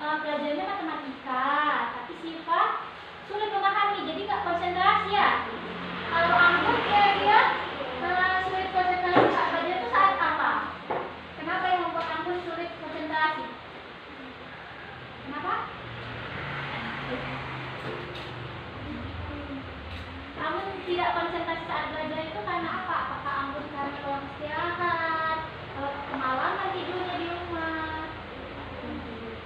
pelajarannya matematika, tapi sifat sulit memahami, jadi nggak konsentrasi ya. Kalau Anggun dia sulit konsentrasi saat belajar itu saat apa? Kenapa yang membuat Anggun sulit konsentrasi? Kenapa? Anggun tidak konsentrasi saat belajar itu karena apa? Apakah Anggun karena kurang istirahat, kemalaman tidurnya di rumah,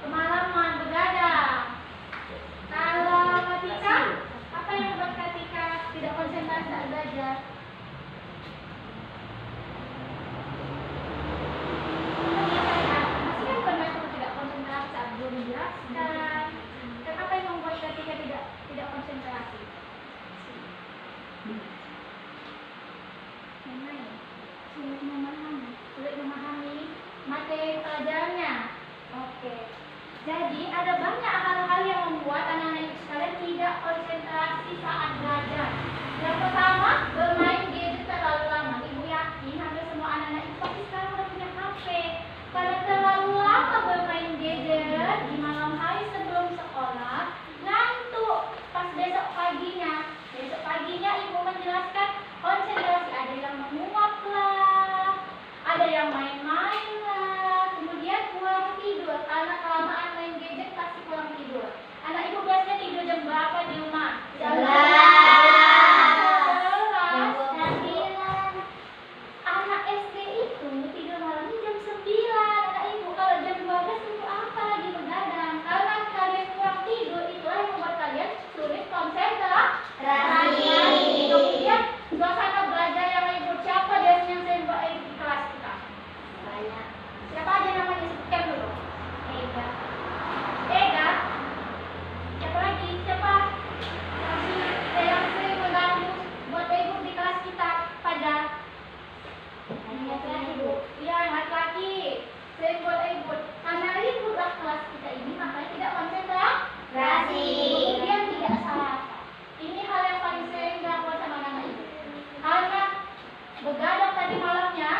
kemalaman begadang? Kalau Katika, apa yang membuat Katika tidak konsentrasi saat belajar? Masih kan pernah tidak konsentrasi saat belum menjelaskan. Kenapa yang membuat Katika tidak konsentrasi? Sulit memahami materi pelajarannya. Oke. Jadi ada banyak hal-hal yang membuat anak-anak ibu sekalian tidak konsentrasi saat belajar. Yang pertama, bermain gadget terlalu lama. Ibu yakin hampir semua anak-anak ibu pasti sekarang udah punya HP. Karena terlalu lama bermain gadget di malam hari sebelum sekolah, ngantuk pas besok paginya. Besok paginya ibu menjelaskan konsentrasi, ada yang menguap lah, ada yang main-main lah, kemudian kurang tidur karena kelamaan main gadget pasti kurang tidur. Anak ibu biasanya tidur jam berapa di rumah? Jam 11. Anak SD itu tidur malamnya jam 9. Anak ibu kalau jam 12 itu apa lagi begadang? Karena kalian kurang tidur, itulah yang membuat kalian sulit konsentrasi. Kemudian suasana belajar yang ribut, siapa biasanya yang sering ribut di kelas kita? Banyak. Siapa aja namanya, sebutkan dulu. Ega. Siapa lagi? Siapa yang sering mengganggu buat ribut di kelas kita? Fajar. Ibu. Iya, laki-laki sering buat ribut. Karena ributlah kelas kita ini, makanya tidak konsentrasi. Kemudian tidak sarapan. Ini hal yang paling sering dilakukan sama anak ibu. Karena begadang tadi malamnya,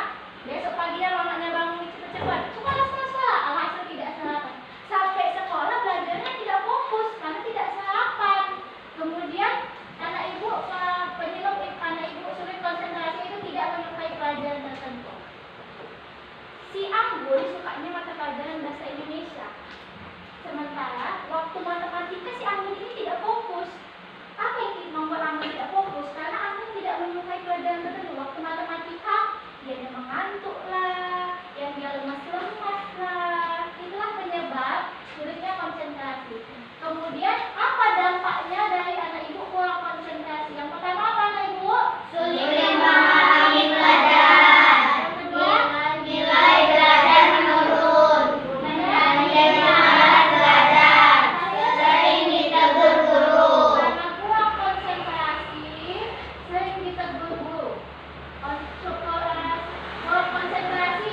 besok paginya mamanya bangun cepat-cepat. Sekolah, anak itu tidak sarapan. Sampai sekolah belajarnya tidak fokus karena tidak sarapan. Kemudian anak ibu penyebab anak ibu sulit konsentrasi itu tidak menyukai pelajaran tertentu. Si Anggun sukanya mata pelajaran bahasa Indonesia. Sementara waktu matematika si Anggun ini tidak fokus. Apa yang membuat Anggun tidak fokus? Karena Anggun tidak menyukai pelajaran tertentu. Waktu matematika, dia mengantuk lah, yang dia lemas-lemas lah. Itulah penyebab sulitnya konsentrasi. Kemudian apa dampaknya dari anak ibu kurang konsentrasi? Yang pertama apa anak ibu? Sulit memahami pelajaran. Yang kedua, nilai belajar menurun. Dan dia malas belajar. Sering ditegur guru. Karena kurang konsentrasi, sering ditegur guru. Konsentrasi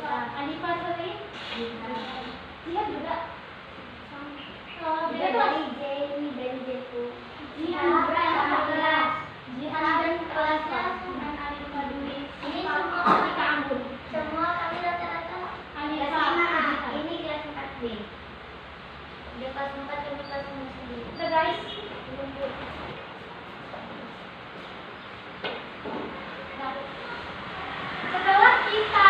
Alifa sering. Dia juga. Dia tuh Jenny dan Jetu. Jihan kelas. Jihan dan kelasnya dengan Alifa Dwi. Ini semua kami kampung. Semua kami rata-rata Alifa. Ini kelas 4B. Dia kelas 4 kami kelas 9. Udah guys. Setelah kita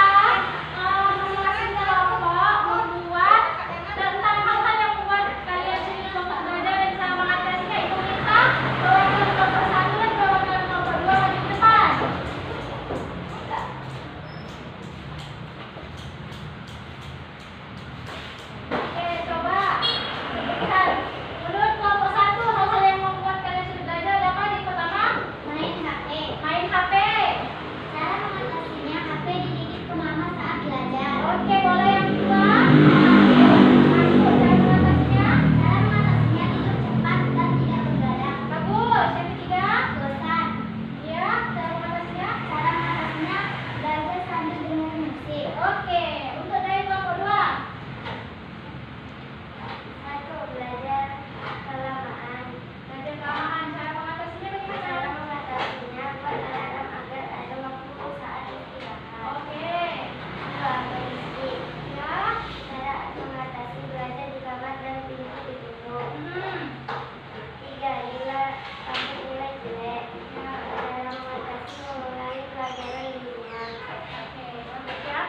masing-masing kelompok membuat tentang hal-hal yang membuat kalian sendiri kelompok belajar dan cara mengatasinya, itu kita perwakilan kelompok 1 dan perwakilan kelompok 2 maju ke depan. Oke, coba sebutkan. Menurut kelompok 1, hal-hal yang membuat kalian sendiri belajar apa? Yang pertama, main HP. Main HP. Cara mengatasinya, HP didikit ke mama saat belajar. Oke, boleh yang kedua? Masuk. Cara mengatasinya? Cara mengatasinya tidur cepat dan tidak begadang. Bagus. Yang ketiga? Bosan. Ya, cara mengatasinya? Cara mengatasinya belajar sambil dengar musik. Oke, untuk dari kelompok 2? 1. Belajar kelamaan. Belajar kelamaan. Cara mengatasinya bagaimana? Cara mengatasinya buat alarm agar ada waktu saat istirahat. Oke. 2. Berisik. Ya. Cara mengatasi belajar di kamar dan pintu ditutup. 3. Sampai nilai jelek. Cara mengatasi mengulangi pelajaran di rumah. Oke, mantap ya.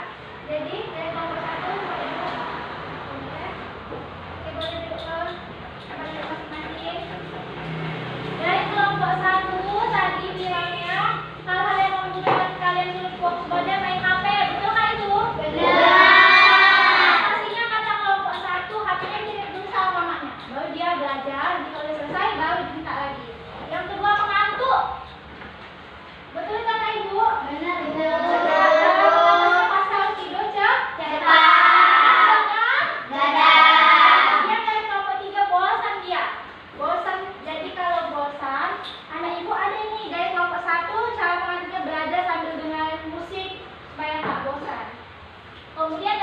Jadi dari kelompok 1 boleh duduk. Oke, boleh duduk ke tempat masing-masing. Dari kelompok 1 tadi bilangnya hal-hal yang membuat kalian sulit fokus belajar main HP. Betul nggak itu? Benar. Pastinya kata kelompok 1 HP-nya kirim dulu sama mamanya. Baru dia belajar, kalau udah selesai baru diminta lagi. Yang kedua, mengantuk. Betul kata ibu? Benar. Pas harus tidur cepat. Yang dari kelompok 3 bosan dia. Bosan. Jadi kalau bosan, anak ibu ada nih dari kelompok 1 cara mengatasinya belajar sambil dengerin musik supaya nggak bosan. Kemudian